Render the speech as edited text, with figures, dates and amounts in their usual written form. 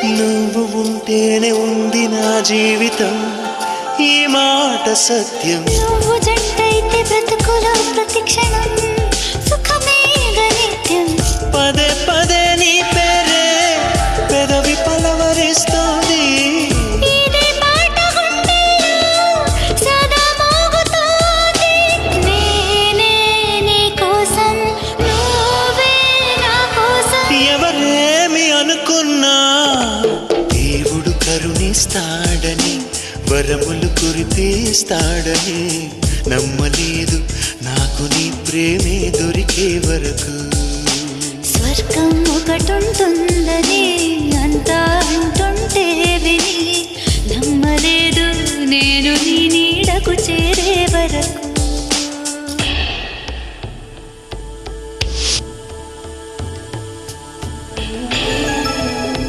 నువ్వు ఉంటేనే ఉంది నా జీవితం, ఈ మాట సత్యం. నువ్వు జంటైతే బ్రతుకులో ప్రతి క్షణం సుఖమే నిత్యం. పదే పదే నీ పేరే పెదవి పలవరిస్తోంది. ఇదే మాట గుండెల్లో సదా మోగుతోంది. నేనే నీ కోసం, నువ్వే నా కోసం. ఎవరేమి అనుకున్నా దేవుడు కరుణిస్తాడని, వరములు కురిపిస్తాడని నమ్మలేదు నాకు నీ ప్రేమే దొరికే వరకు. స్వర్గం ఒకటుంటుందని